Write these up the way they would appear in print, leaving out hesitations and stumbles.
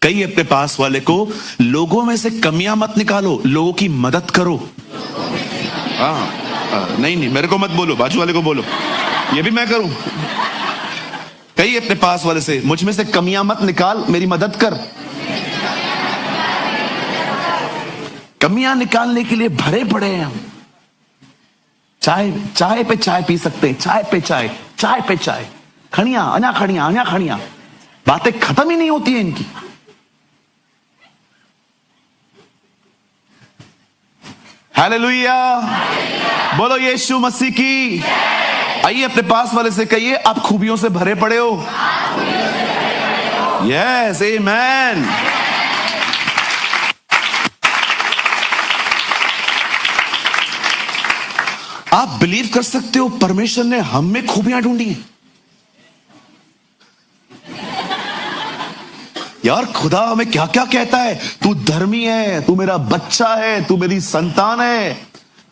कहिए अपने पास वाले को, लोगों में से कमियां मत निकालो, लोगों की मदद करो। नहीं, मेरे को मत बोलो, बाजू वाले को बोलो, ये भी मैं करूं। कहिए अपने पास वाले से, मुझ में से कमियां मत निकाल, मेरी मदद कर। कमियां निकालने के लिए भरे पड़े हैं हम। चाय पे चाय पी सकते हैं, चाय पे चाय, खड़ियां अन्या खड़ियां, बातें खत्म ही नहीं होती है इनकी। हालेलुया, बोलो यीशु मसीह की। आइए अपने पास वाले से कहिए, आप खूबियों से भरे पड़े हो। यस, आमेन। आप बिलीव कर सकते हो, परमेश्वर ने हम में खूबियां ढूंढी हैं। यार खुदा हमें क्या क्या कहता है, तू धर्मी है, तू मेरा बच्चा है, तू मेरी संतान है,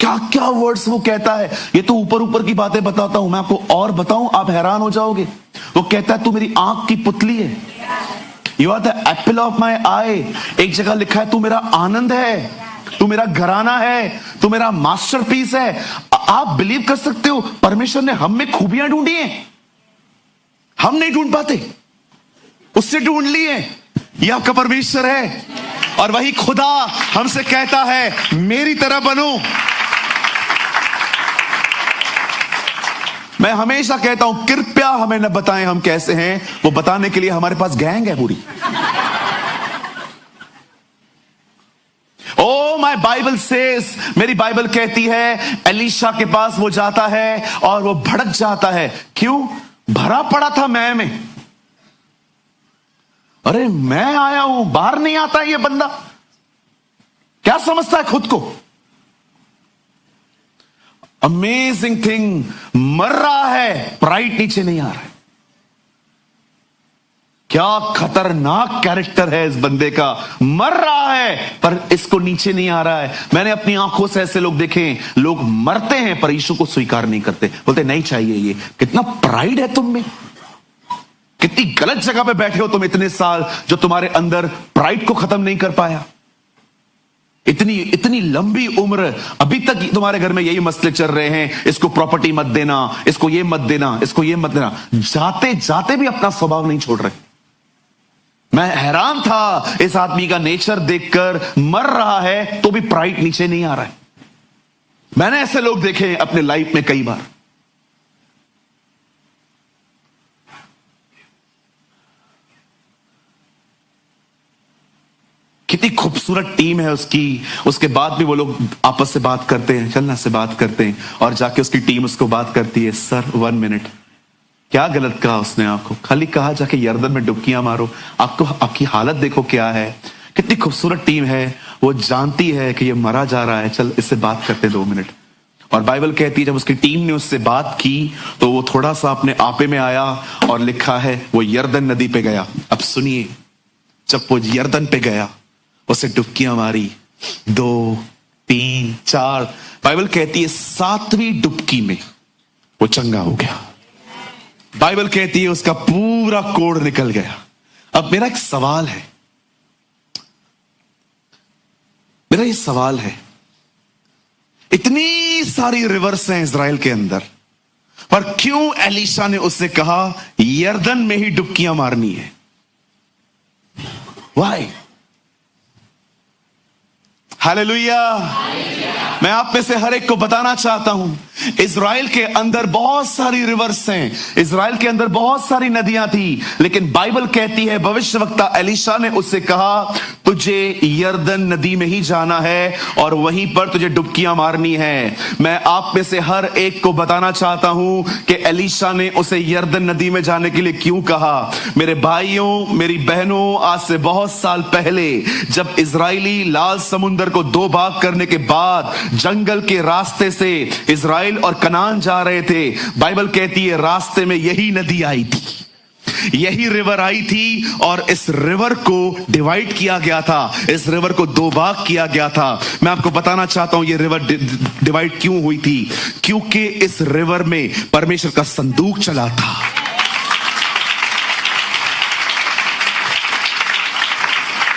क्या क्या वर्ड्स वो कहता है। ये तो ऊपर ऊपर की बातें बताता हूं, मैं आपको और बताऊं आप हैरान हो जाओगे। वो कहता है तू मेरी आंख की पुतली है, you are the apple of my eye. एक जगह लिखा है तू मेरा आनंद है, तू मेरा घराना है, तू मेरा मास्टरपीस है। आप बिलीव कर सकते हो, परमेश्वर ने हम में खूबियां ढूंढी हैं, हम नहीं ढूंढ पाते, उससे ढूंढ लिए। यह आपका परमेश्वर है, और वही खुदा हमसे कहता है मेरी तरह बनो। मैं हमेशा कहता हूं कृपया हमें न बताएं हम कैसे हैं, वो बताने के लिए हमारे पास गैंग है पूरी। ओ माय बाइबल सेज, मेरी बाइबल कहती है एलीशा के पास वो जाता है और वो भड़क जाता है। क्यों? भरा पड़ा था मैं में। अरे मैं आया हूं, बाहर नहीं आता ये बंदा, क्या समझता है खुद को। अमेजिंग थिंग, मर रहा है, प्राइड नीचे नहीं आ रहा है। क्या खतरनाक कैरेक्टर है इस बंदे का, मर रहा है पर इसको नीचे नहीं आ रहा है। मैंने अपनी आंखों से ऐसे लोग देखे, लोग मरते हैं पर यीशु को स्वीकार नहीं करते, बोलते नहीं चाहिए ये। कितना प्राइड है तुम में, कितनी गलत जगह पे बैठे हो तुम इतने साल, जो तुम्हारे अंदर प्राइड को खत्म नहीं कर पाया। इतनी लंबी उम्र, अभी तक तुम्हारे घर में यही मसले चल रहे हैं, इसको प्रॉपर्टी मत देना, इसको ये मत देना, इसको ये मत देना, जाते जाते भी अपना स्वभाव नहीं छोड़ रहे। मैं हैरान था इस आदमी का नेचर देखकर, मर रहा है तो भी प्राइड नीचे नहीं आ रहा है। मैंने ऐसे लोग देखे अपने लाइफ में कई बार। कितनी खूबसूरत टीम है उसकी, उसके बाद भी वो लोग आपस से बात करते हैं, चलना से बात करते हैं, और जाके उसकी टीम उसको बात करती है, सर 1 मिनट, क्या गलत कहा उसने आपको? खाली कहा जाके यर्दन में डुबकियां मारो, आपको आपकी हालत देखो क्या है। कितनी खूबसूरत टीम है, वो जानती है कि ये मरा जा रहा है, चल इससे बात करते 2 मिनट। और बाइबल कहती है जब उसकी टीम ने उससे बात की तो वो थोड़ा सा अपने आपे में आया, और लिखा है वो यर्दन नदी पे गया। अब सुनिए, जब वो यर्दन पे गया, उसे डुबकियां मारी, 2, 3, 4, बाइबल कहती है 7वीं डुबकी में वो चंगा हो गया। बाइबल कहती है उसका पूरा कोढ़ निकल गया। अब मेरा एक सवाल है, मेरा ये सवाल है, इतनी सारी रिवर्स हैं इजराइल के अंदर, पर क्यों एलीशा ने उससे कहा यर्दन में ही डुबकियां मारनी है? वाई? हालेलुया। मैं आप में से हर एक को बताना चाहता हूं, इजराइल के अंदर बहुत सारी रिवर्स हैं, इजराइल के अंदर बहुत सारी नदियां थी, लेकिन बाइबल कहती है, भविष्यवक्ता एलीशा ने उससे कहा तुझे यर्दन नदी में ही जाना है और वहीं पर तुझे डुबकियां मारनी है। मैं आप में से हर एक को बताना चाहता हूं कि एलीशा ने उसे यर्दन नदी में जाने के लिए क्यों कहा। मेरे भाइयों, मेरी बहनों, आज से बहुत साल पहले जब इजरायली लाल समुंदर को 2 भाग करने के बाद जंगल के रास्ते से इजराइल और कनान जा रहे थे, बाइबल कहती है रास्ते में यही नदी आई थी, यही रिवर आई थी, और इस रिवर को डिवाइड किया गया था, इस रिवर को 2 भाग किया गया था। मैं आपको बताना चाहता हूं ये रिवर डिवाइड क्यों हुई थी, क्योंकि इस रिवर में परमेश्वर का संदूक चला था।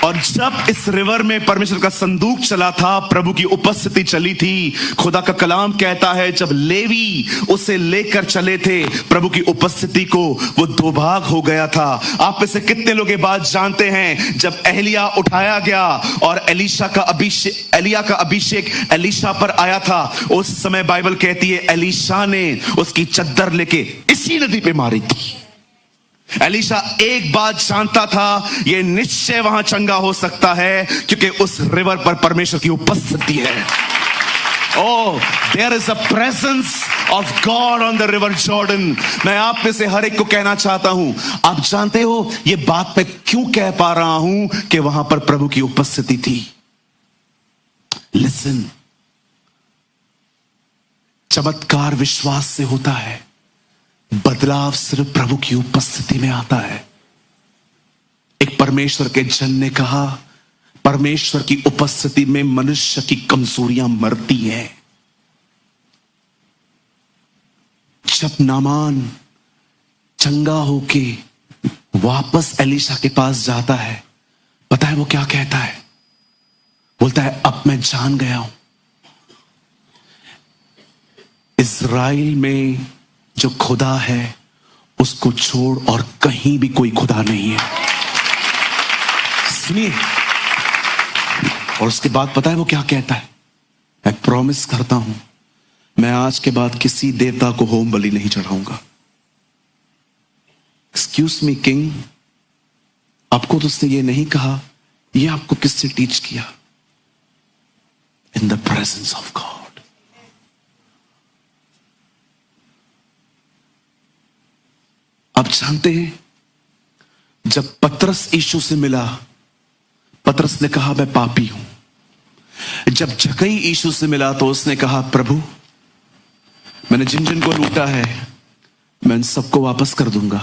और जब इस रिवर में परमेश्वर का संदूक चला था, प्रभु की उपस्थिति चली थी, खुदा का कलाम कहता है जब लेवी उसे लेकर चले थे प्रभु की उपस्थिति को, वो दो भाग हो गया था। आप में से कितने लोग ये बात जानते हैं, जब एलिया उठाया गया और एलिया का अभिषेक एलीशा पर आया था, उस समय बाइबल कहती है एलीशा ने उसकी चद्दर लेके इसी नदी पे मारी थी। एलीशा एक बात जानता था, यह निश्चय वहां चंगा हो सकता है क्योंकि उस रिवर पर परमेश्वर की उपस्थिति है। Oh, there is a presence of God on the river Jordan। मैं आप में से हर एक को कहना चाहता हूं, आप जानते हो ये बात मैं क्यों कह पा रहा हूं कि वहां पर प्रभु की उपस्थिति थी। Listen, चमत्कार विश्वास से होता है, बदलाव सिर्फ प्रभु की उपस्थिति में आता है। एक परमेश्वर के जन ने कहा, परमेश्वर की उपस्थिति में मनुष्य की कमजोरियां मरती हैं। जब नामान चंगा होके वापस एलीशा के पास जाता है, पता है वो क्या कहता है? बोलता है अब मैं जान गया हूं इज़राइल में जो खुदा है उसको छोड़ और कहीं भी कोई खुदा नहीं है। सुनिए, और उसके बाद पता है वो क्या कहता है? मैं प्रॉमिस करता हूं मैं आज के बाद किसी देवता को होम बलि नहीं चढ़ाऊंगा। एक्सक्यूज मी किंग, आपको तो उसने ये नहीं कहा, ये आपको किससे टीच किया? In the presence of God. आप जानते हैं जब पतरस यीशु से मिला, पतरस ने कहा मैं पापी हूं। जब जक्कई यीशु से मिला तो उसने कहा प्रभु मैंने जिन जिन को लूटा है मैं इन सबको वापस कर दूंगा।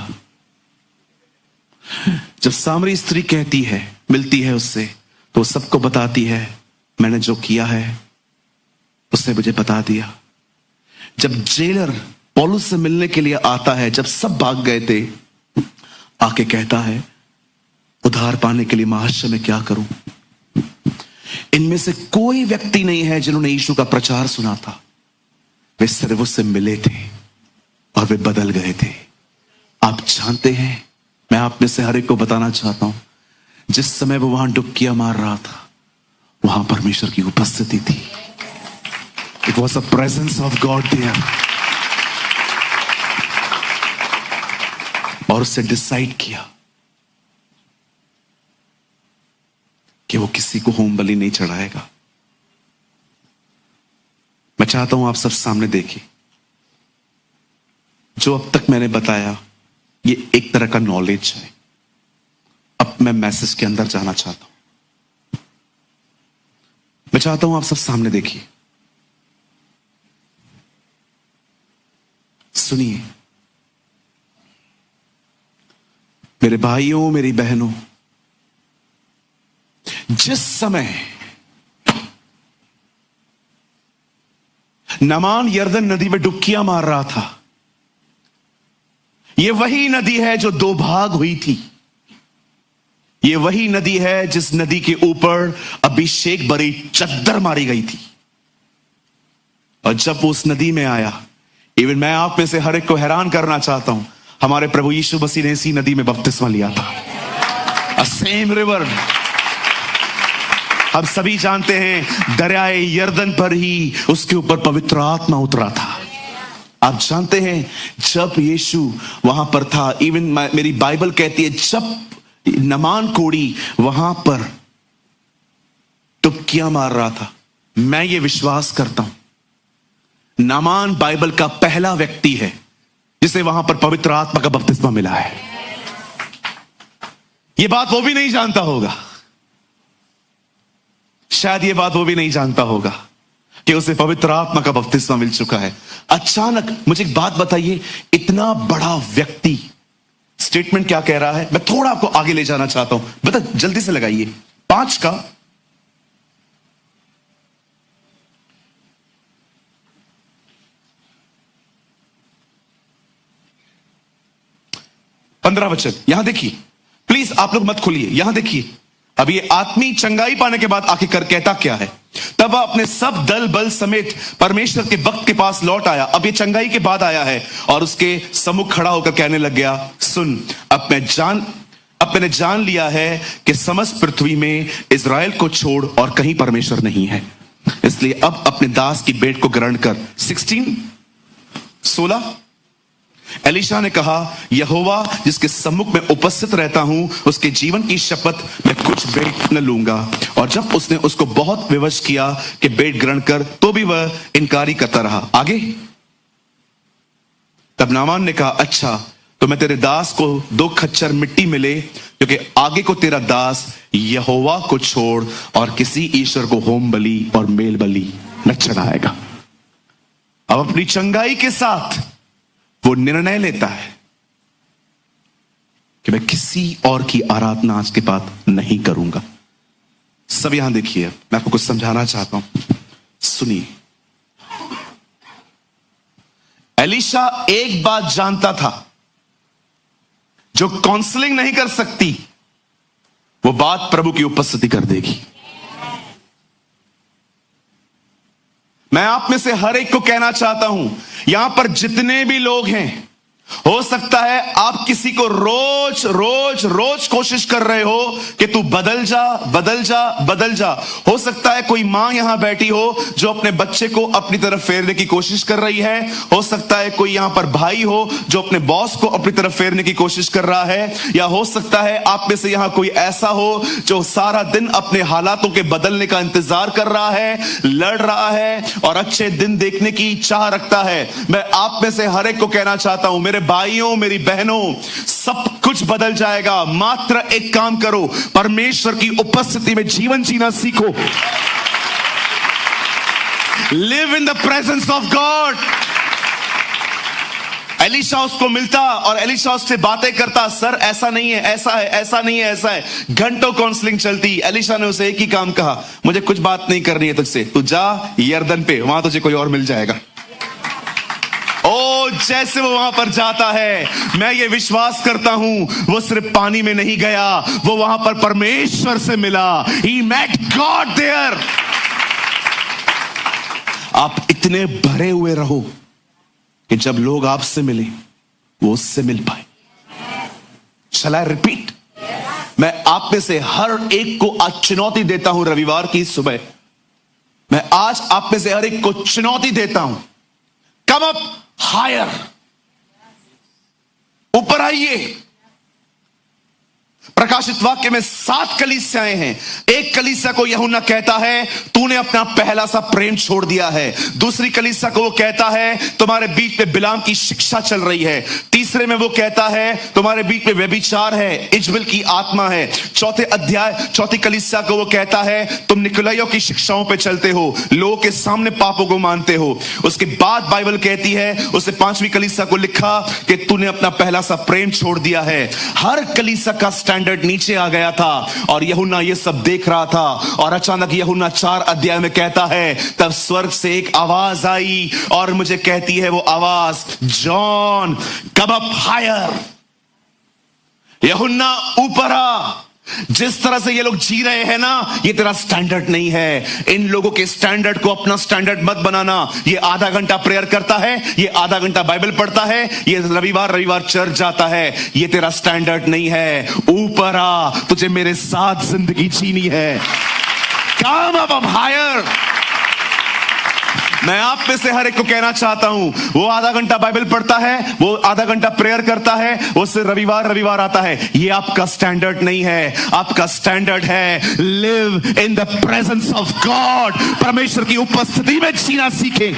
जब सामरी स्त्री कहती है, मिलती है उससे, तो सबको बताती है मैंने जो किया है उसने मुझे बता दिया। जब जेलर पौलुस से मिलने के लिए आता है, जब सब भाग गए थे, आके कहता है उद्धार पाने के लिए महाशय मैं क्या करूं? इनमें से कोई व्यक्ति नहीं है जिन्होंने यीशु का प्रचार सुना था। वे सिर्फ उससे मिले थे और वे बदल गए थे। आप जानते हैं, मैं आप में से हर एक को बताना चाहता हूं, जिस समय वो वहां डुबकियां मार रहा था वहां परमेश्वर की उपस्थिति थी। It was a presence of God there. और उससे डिसाइड किया कि वो किसी को होम बलि नहीं चढ़ाएगा। मैं चाहता हूं आप सब सामने देखिए, जो अब तक मैंने बताया ये एक तरह का नॉलेज है। अब मैं मैसेज के अंदर जाना चाहता हूं। मैं चाहता हूं आप सब सामने देखिए, सुनिए। मेरे भाइयों, मेरी बहनों, जिस समय नामान यरदन नदी में डुबकियां मार रहा था, यह वही नदी है जो दो भाग हुई थी। यह वही नदी है जिस नदी के ऊपर अभिषेक भरी चद्दर मारी गई थी। और जब वो उस नदी में आया, इवन मैं आप में से हर एक को हैरान करना चाहता हूं, हमारे प्रभु यीशु मसीह ने इसी नदी में बपतिस्मा लिया था। अ सेम रिवर। हम सभी जानते हैं दरियाए यरदन पर ही उसके ऊपर पवित्र आत्मा उतरा था। आप जानते हैं जब यीशु वहां पर था, इवन मेरी बाइबल कहती है जब नमान कोड़ी वहां पर डुबकियां मार रहा था, मैं ये विश्वास करता हूं नामान बाइबल का पहला व्यक्ति है जिसे वहां पर पवित्र आत्मा का बपतिस्मा मिला है। यह बात वो भी नहीं जानता होगा, शायद यह बात वो भी नहीं जानता होगा कि उसे पवित्र आत्मा का बपतिस्मा मिल चुका है। अचानक मुझे एक बात बताइए, इतना बड़ा व्यक्ति स्टेटमेंट क्या कह रहा है? मैं थोड़ा आपको आगे ले जाना चाहता हूं, बता जल्दी से लगाइए 5 का 15 वचन। यहां देखिए, प्लीज आप लोग मत खोलिए, यहां देखिए अब ये आत्मी चंगाई पाने के बाद आके कर कहता क्या है? तब वह अपने सब दल बल समेत परमेश्वर के भक्त के पास लौट आया। अब ये चंगाई के बाद आया है और उसके सम्मुख खड़ा होकर कहने लग गया, सुन, अब मैंने जान लिया है कि समस्त पृथ्वी में इज़राइल को छोड़ और कहीं परमेश्वर नहीं है, इसलिए अब अपने दास की भेंट को ग्रहण कर। 16 एलीशा ने कहा, यहोवा जिसके सम्मुख में उपस्थित रहता हूं, उसके जीवन की शपथ मैं कुछ भेंट न लूंगा। और जब उसने उसको बहुत विवश किया कि भेंट ग्रहण कर, तो भी वह इनकारी करता रहा। आगे, तब नामान ने कहा, अच्छा तो मैं तेरे दास को 2 खच्चर मिट्टी मिले, क्योंकि आगे को तेरा दास यहोवा को छोड़ और किसी ईश्वर को होम बलि और मेल बलि न चढ़ाएगा। अब अपनी चंगाई के साथ वो निर्णय लेता है कि मैं किसी और की आराधना आज के बाद नहीं करूंगा। सब यहां देखिए, मैं आपको कुछ समझाना चाहता हूं, सुनिए। एलीशा एक बात जानता था, जो काउंसलिंग नहीं कर सकती वो बात प्रभु की उपस्थिति कर देगी। मैं आप में से हर एक को कहना चाहता हूं, यहां पर जितने भी लोग हैं, हो सकता है आप किसी को रोज रोज रोज कोशिश कर रहे हो कि तू बदल जा बदल जा बदल जा। हो सकता है कोई मां यहां बैठी हो जो अपने बच्चे को अपनी तरफ फेरने की कोशिश कर रही है। हो सकता है कोई यहां पर भाई हो जो अपने बॉस को अपनी तरफ फेरने की कोशिश कर रहा है। या हो सकता है आप में से यहां कोई ऐसा हो जो सारा दिन अपने हालातों के बदलने का इंतजार कर रहा है, लड़ रहा है और अच्छे दिन देखने की चाह रखता है। मैं आप में से हर एक को कहना चाहता हूं, मेरे भाइयों मेरी बहनों, सब कुछ बदल जाएगा। मात्र एक काम करो, परमेश्वर की उपस्थिति में जीवन जीना सीखो। Live in the presence of God. Elisha उसको मिलता और एलीशा उससे बातें करता, सर ऐसा नहीं है, ऐसा है, ऐसा नहीं है, ऐसा है। घंटों काउंसलिंग चलती। एलीशा ने उसे एक ही काम कहा, मुझे कुछ बात नहीं करनी है तुझसे, तू जा यरदन पे, वहां तुझे कोई और मिल जाएगा। ओ, जैसे वो वहां पर जाता है, मैं ये विश्वास करता हूं वो सिर्फ पानी में नहीं गया, वो वहां पर परमेश्वर से मिला। He met God there। आप इतने भरे हुए रहो कि जब लोग आपसे मिले वो उससे मिल पाए। Shall I repeat? मैं आप में से हर एक को आज चुनौती देता हूं। रविवार की सुबह मैं आज आप में से हर एक को चुनौती देता हूं, कम अप हायर, ऊपर आइए। प्रकाशित वाक्य में 7 कलीसियाएं हैं। एक कलीसिया को यूहन्ना कहता है, तूने अपना पहला सा प्रेम छोड़ दिया है। दूसरी कलीसिया को वो कहता है, तुम्हारे बीच में बिलाम की शिक्षा चल रही है। तीसरे में वो कहता है, तुम्हारे बीच में व्यभिचार है, इजबेल की आत्मा है। चौथी कलीसिया को वो कहता है, तुम निकोलाइयों की शिक्षाओं पे चलते हो, लोगों के सामने पापों को मानते हो। उसके बाद बाइबल कहती है, उसे 5वीं कलीसिया को लिखा कि तूने अपना पहला सा प्रेम छोड़ दिया है। हर कलीसिया का स्टैंडर्ड नीचे आ गया था और यूहन्ना ये सब देख रहा था। और अचानक यूहन्ना 4 अध्याय में कहता है, तब स्वर्ग से एक आवाज आई और मुझे कहती है वो आवाज, जॉन कम अप हायर। यूहन्ना ऊपर आ। जिस तरह से ये लोग जी रहे हैं ना, ये तेरा स्टैंडर्ड नहीं है। इन लोगों के स्टैंडर्ड को अपना स्टैंडर्ड मत बनाना। ये आधा घंटा प्रेयर करता है, ये आधा घंटा बाइबल पढ़ता है, ये रविवार चर्च जाता है, ये तेरा स्टैंडर्ड नहीं है। ऊपर आ, तुझे मेरे साथ जिंदगी जीनी है। Come up higher. मैं आप में से हर एक को कहना चाहता हूं, वो आधा घंटा बाइबल पढ़ता है, वो आधा घंटा प्रेयर करता है, वो सिर्फ रविवार आता है, ये आपका स्टैंडर्ड नहीं है। आपका स्टैंडर्ड है live in the presence of God. परमेश्वर की उपस्थिति में जीना सीखें।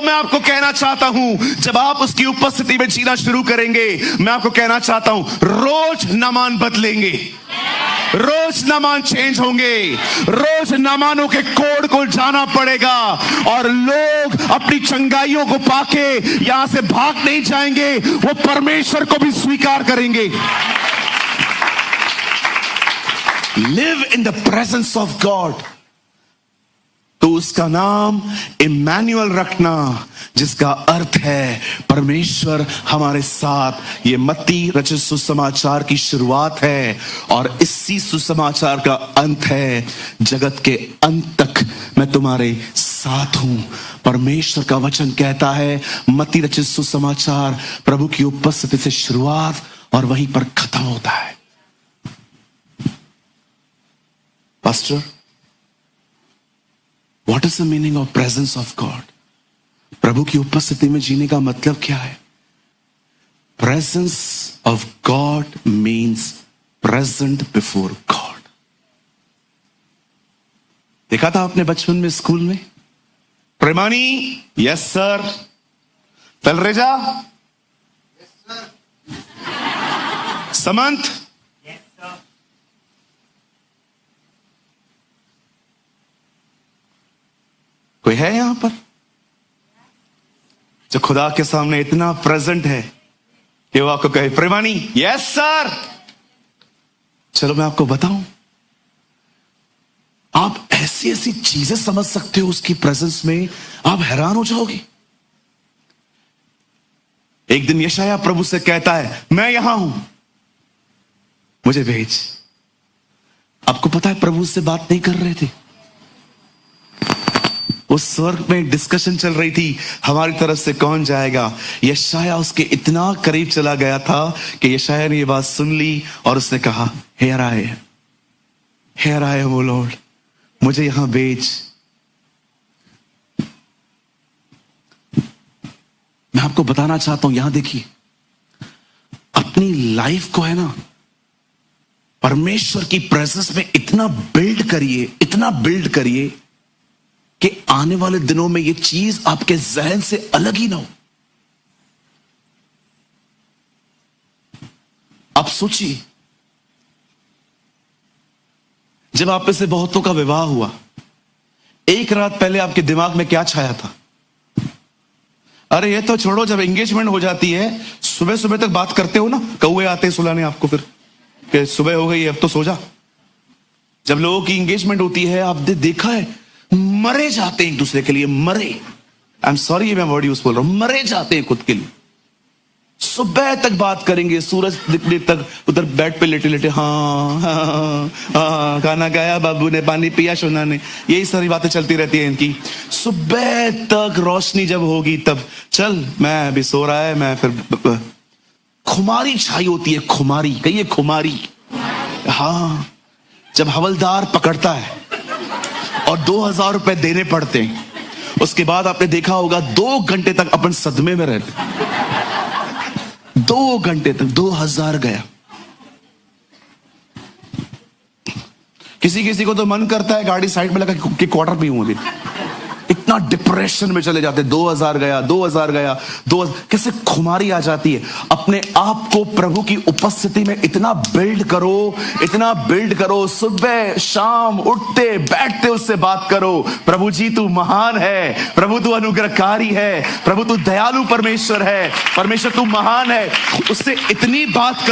मैं आपको कहना चाहता हूं, जब आप उसकी उपस्थिति में जीना शुरू करेंगे, मैं आपको कहना चाहता हूं, रोज नामान बदलेंगे, रोज नामान चेंज होंगे, रोज नामानों के कोड को जाना पड़ेगा और लोग अपनी चंगाइयों को पाके यहां से भाग नहीं जाएंगे, वो परमेश्वर को भी स्वीकार करेंगे। Live in the presence of God. तो उसका नाम इम्मानुएल रखना, जिसका अर्थ है परमेश्वर हमारे साथ। ये मत्ती रचित सुसमाचार की शुरुआत है और इसी सुसमाचार का अंत है। जगत के अंत तक मैं तुम्हारे साथ हूं, परमेश्वर का वचन कहता है। मत्ती रचित सुसमाचार प्रभु की उपस्थिति से शुरुआत और वहीं पर खत्म होता है। Pastor, what is the meaning of presence of God? प्रभु की उपस्थिति में जीने का मतलब क्या है? Presence of God means present before God. देखा था आपने बचपन में स्कूल में? Premani, yes sir. तलरेजा, समंत, कोई है यहां पर जो खुदा के सामने इतना प्रेजेंट है कि वो आपको कहे प्रेमानी, यस सर? चलो मैं आपको बताऊं, आप ऐसी ऐसी चीजें समझ सकते हो उसकी प्रेजेंस में, आप हैरान हो जाओगे। एक दिन यशाया प्रभु से कहता है, मैं यहां हूं, मुझे भेज। आपको पता है प्रभु से बात नहीं कर रहे थे, उस स्वर्ग में डिस्कशन चल रही थी, हमारी तरफ से कौन जाएगा। यशाया उसके इतना करीब चला गया था कि यशाया ने ये बात सुन ली और उसने कहा, here I am O lord, मुझे यहां भेज। मैं आपको बताना चाहता हूं, यहां देखिए, अपनी लाइफ को है ना परमेश्वर की प्रेजेंस में इतना बिल्ड करिए कि आने वाले दिनों में यह चीज आपके जहन से अलग ही ना हो। आप सोचिए, जब आप में से बहुतों का विवाह हुआ, एक रात पहले आपके दिमाग में क्या छाया था? अरे ये तो छोड़ो, जब एंगेजमेंट हो जाती है सुबह सुबह तक बात करते हो ना, कौवे आते हैं सुलाने आपको, फिर कि सुबह हो गई अब तो सो जा। जब लोगों की एंगेजमेंट होती है, आपने देखा है, मरे जाते हैं एक दूसरे के लिए, मरे, आई एम सॉरी मैं वर्ड यूज बोल रहा हूं, मरे जाते हैं खुद के लिए। सुबह तक बात करेंगे, सूरज दिखने तक उधर बेड पे लेटे लेटे, हाँ हाँ हाँ, खाना खाया बाबू ने, पानी पिया सोना ने, यही सारी बातें चलती रहती है इनकी। सुबह तक रोशनी जब होगी तब चल, मैं अभी सो रहा है, मैं फिर खुमारी छाई होती है, खुमारी, कहिए खुमारी। हाँ, जब हवलदार पकड़ता है और 2000 रुपए देने पड़ते हैं, उसके बाद आपने देखा होगा 2 घंटे तक अपन सदमे में रहते, 2 घंटे तक 2000 गया। किसी को तो मन करता है गाड़ी साइड में लगा कि क्वार्टर पीऊं अभी, इतना डिप्रेशन में चले जाते, 2000 गया, 2000 गया, 2000, कैसे खुमारी आ जाती है। अपने आप को प्रभु की उपस्थिति में इतना बिल्ड करो, सुबह शाम उठते बैठते उससे बात करो, प्रभु जी तू महान है, प्रभु तू अनुग्रहकारी है, प्रभु तू दयालु परमेश्वर है, परमेश्वर तू महान है। उससे इतनी बात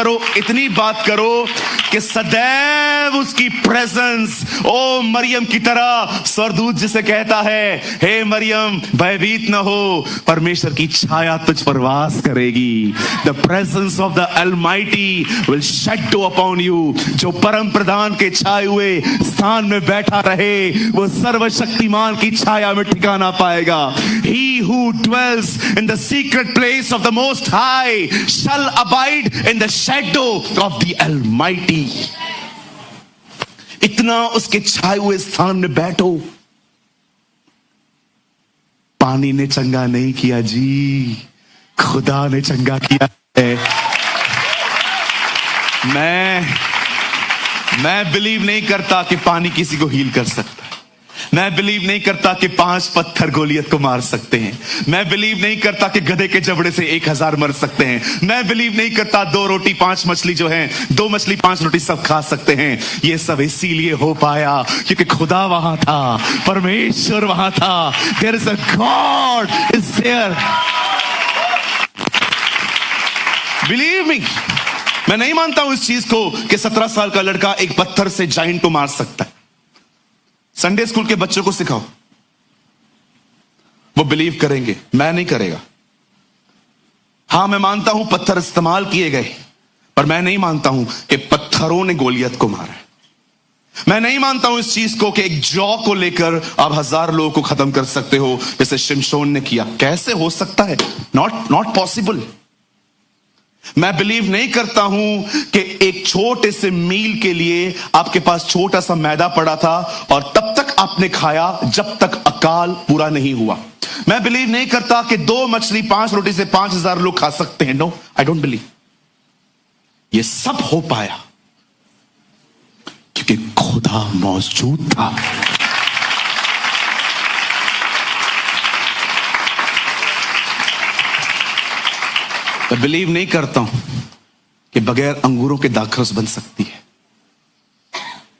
करो कि सदैव उसकी प्रेजेंस, ओ मरियम की तरह, स्वर्गदूत जिसे कहता है, हे मरियम भयभीत न हो, परमेश्वर की छाया तुझ पर वास करेगी। The presence of the Almighty will shadow upon you। जो परम प्रधान के छाए हुए स्थान में बैठा रहे, वो सर्वशक्तिमान की छाया में ठिकाना पाएगा। He who dwells in the secret place of the Most High shall abide in the shadow of the Almighty। इतना उसके छाए हुए स्थान में बैठो। पानी ने चंगा नहीं किया जी, खुदा ने चंगा किया है। मैं बिलीव नहीं करता कि पानी किसी को हील कर सकता है। मैं बिलीव नहीं करता कि 5 पत्थर गोलियत को मार सकते हैं। मैं बिलीव नहीं करता कि गधे के जबड़े से 1000 मर सकते हैं। मैं बिलीव नहीं करता 2 रोटी 5 मछली जो है, 2 मछली 5 रोटी सब खा सकते हैं। ये सब इसीलिए हो पाया क्योंकि खुदा वहां था, परमेश्वर वहां था। There is a God is there. Believe me, मैं नहीं मानता हूं इस चीज को कि 17 साल का लड़का एक पत्थर से जाइंट को मार सकता है। संडे स्कूल के बच्चों को सिखाओ, वो बिलीव करेंगे, मैं नहीं करेगा। हां, मैं मानता हूं पत्थर इस्तेमाल किए गए, पर मैं नहीं मानता हूं कि पत्थरों ने गोलियत को मारा। मैं नहीं मानता हूं इस चीज को कि एक जौ को लेकर आप 1000 लोगों को खत्म कर सकते हो जैसे शिमशोन ने किया। कैसे हो सकता है? Not possible. मैं बिलीव नहीं करता हूं कि एक छोटे से मील के लिए आपके पास छोटा सा मैदा पड़ा था और तब तक आपने खाया जब तक अकाल पूरा नहीं हुआ। मैं बिलीव नहीं करता कि 2 मछली 5 रोटी से 5000 लोग खा सकते हैं। No, I don't believe. ये सब हो पाया क्योंकि खुदा मौजूद था। मैं बिलीव नहीं करता हूं कि बगैर अंगूरों के दाखरस बन सकती है।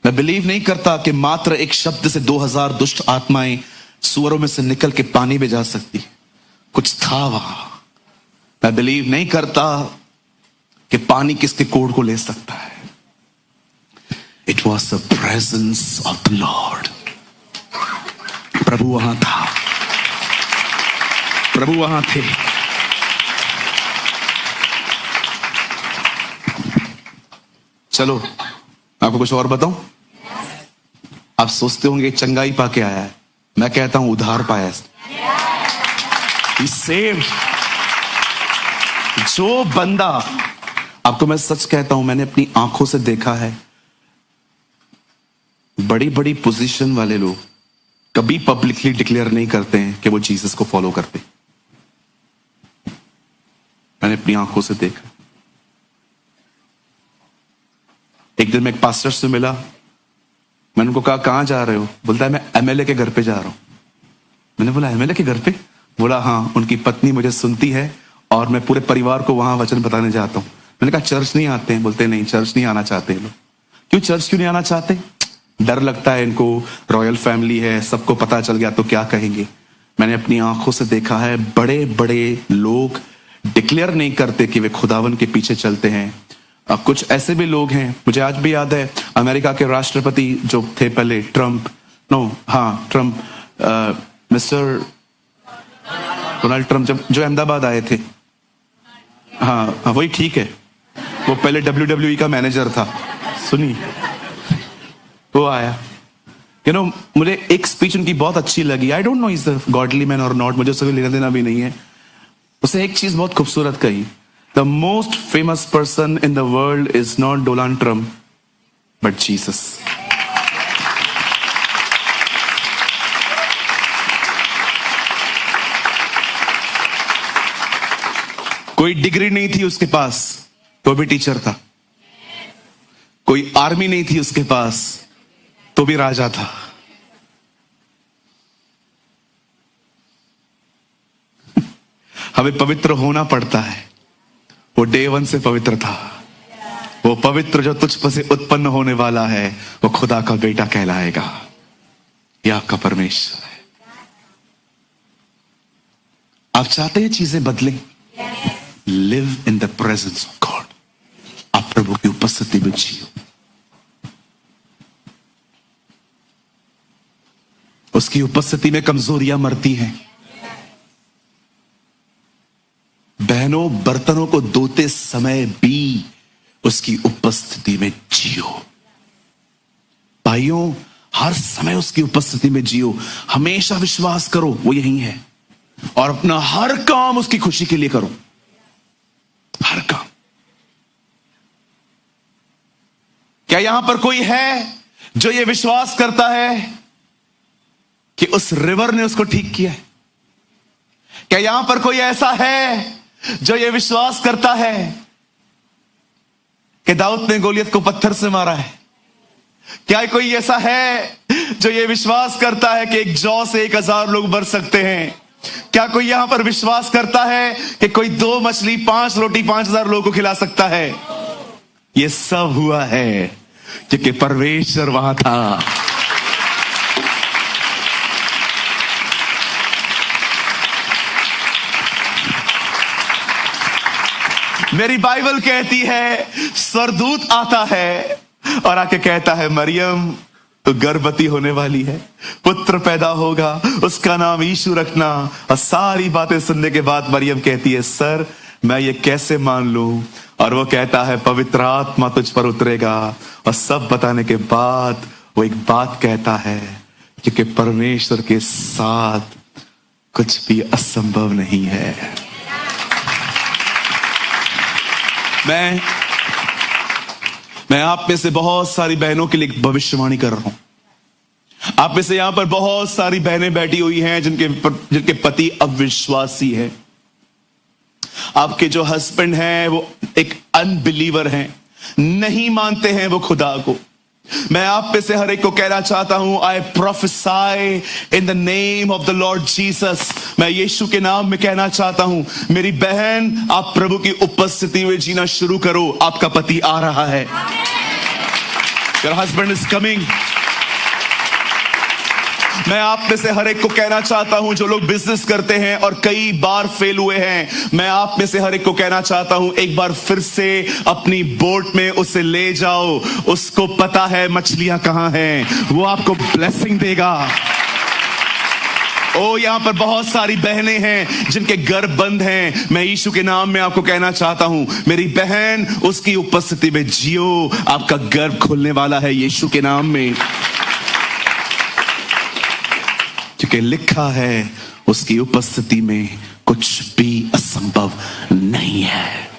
मैं बिलीव नहीं करता कि मात्र एक शब्द से 2000 दुष्ट आत्माएं सुअरों में से निकल के पानी में जा सकती है। कुछ था वहां। मैं बिलीव नहीं करता कि पानी किसके कोड़ को ले सकता है। It was the presence of the Lord. प्रभु वहां था, प्रभु वहां थे। चलो आपको कुछ और बताऊं। आप सोचते होंगे चंगाई पाके आया है, मैं कहता हूं उधार पाया। सेव जो बंदा, आपको मैं सच कहता हूं, मैंने अपनी आंखों से देखा है, बड़ी बड़ी पोजीशन वाले लोग कभी पब्लिकली डिक्लेयर नहीं करते हैं कि वो जीसस को फॉलो करते। मैंने अपनी आंखों से देखा। एक दिन मैं एक पास्टर से मिला, मैंने उनको कहा कहां जा रहे हो? बोलता है मैं एमएलए के घर पे जा रहा हूं। मैंने बोला एमएलए के घर पे? बोला हाँ, उनकी पत्नी मुझे सुनती है और मैं पूरे परिवार को वहां वचन बताने जाता हूं। मैंने कहा चर्च नहीं आते हैं? बोलते नहीं, चर्च नहीं आना चाहते लोग। क्यों चर्च क्यों नहीं आना चाहते? डर लगता है इनको, रॉयल फैमिली है, सबको पता चल गया तो क्या कहेंगे। मैंने अपनी आंखों से देखा है, बड़े बड़े लोग डिक्लेयर नहीं करते कि वे खुदावन के पीछे चलते हैं। अब कुछ ऐसे भी लोग हैं, मुझे आज भी याद है अमेरिका के राष्ट्रपति जो थे पहले, ट्रंप, मिस्टर डोनाल्ड ट्रंप, जो अहमदाबाद आए थे। हाँ, वही ठीक है। वो पहले WWE का मैनेजर था। सुनी, वो आया। मुझे एक स्पीच उनकी बहुत अच्छी लगी। I don't know is the godly man और नॉट, मुझे उससे लेना देना भी नहीं है। उसे एक चीज बहुत खूबसूरत कही, the most famous person in the world is not Donald Trump but Jesus. कोई डिग्री नहीं थी उसके पास तो भी टीचर था, कोई आर्मी नहीं थी उसके पास तो भी राजा था। हमें पवित्र होना पड़ता है। वो डे 1 से पवित्र था। वो पवित्र जो तुझ पर से उत्पन्न होने वाला है वो खुदा का बेटा कहलाएगा, यह आपका परमेश्वर है। आप चाहते हैं चीजें बदलें? Live in the presence of God. आप प्रभु की उपस्थिति में जियो। उसकी उपस्थिति में कमजोरियां मरती हैं। बहनों, बर्तनों को धोते समय भी उसकी उपस्थिति में जियो। भाइयों, हर समय उसकी उपस्थिति में जियो। हमेशा विश्वास करो वो यही है और अपना हर काम उसकी खुशी के लिए करो। हर काम। क्या यहां पर कोई है जो ये विश्वास करता है कि उस रिवर ने उसको ठीक किया है? क्या यहां पर कोई ऐसा है जो ये विश्वास करता है कि दाऊद ने गोलियत को पत्थर से मारा है? क्या कोई ऐसा है जो ये विश्वास करता है कि एक जौ से 1000 लोग मर सकते हैं? क्या कोई यहां पर विश्वास करता है कि कोई 2 मछली 5 रोटी 5000 लोगों को खिला सकता है? ये सब हुआ है क्योंकि परमेश्वर वहां था। मेरी बाइबल कहती है स्वर्गदूत आता है और आके कहता है मरियम तो गर्भवती होने वाली है, पुत्र पैदा होगा, उसका नाम यीशु रखना। और सारी बातें सुनने के बाद मरियम कहती है, सर मैं ये कैसे मान लूं? और वो कहता है, पवित्र आत्मा तुझ पर उतरेगा। और सब बताने के बाद वो एक बात कहता है, क्योंकि परमेश्वर के साथ कुछ भी असंभव नहीं है। मैं आप में से बहुत सारी बहनों के लिए भविष्यवाणी कर रहा हूं। आप में से यहां पर बहुत सारी बहनें बैठी हुई हैं जिनके पति अविश्वासी है। आपके जो हस्बैंड हैं वो एक अनबिलीवर हैं, नहीं मानते हैं वो खुदा को। मैं आप में से हर एक को कहना चाहता हूं, I prophesy in the name of the Lord Jesus. मैं यीशु के नाम में कहना चाहता हूं, मेरी बहन आप प्रभु की उपस्थिति में जीना शुरू करो। आपका पति आ रहा है। Your husband is coming. मैं आप में से हर एक को कहना चाहता हूं, जो लोग बिजनेस करते हैं और कई बार फेल हुए हैं, मैं आप में से हर एक को कहना चाहता हूं, एक बार फिर से अपनी बोट में उसे ले जाओ। उसको पता है मछलियां कहां हैं, वो आपको ब्लेसिंग देगा। ओ, यहां पर बहुत सारी बहनें हैं जिनके गर्भ बंद हैं। मैं यीशु के नाम में आपको कहना चाहता हूं, मेरी बहन उसकी उपस्थिति में जियो। आपका गर्भ खुलने वाला है यीशु के नाम में, क्योंकि लिखा है उसकी उपस्थिति में कुछ भी असंभव नहीं है।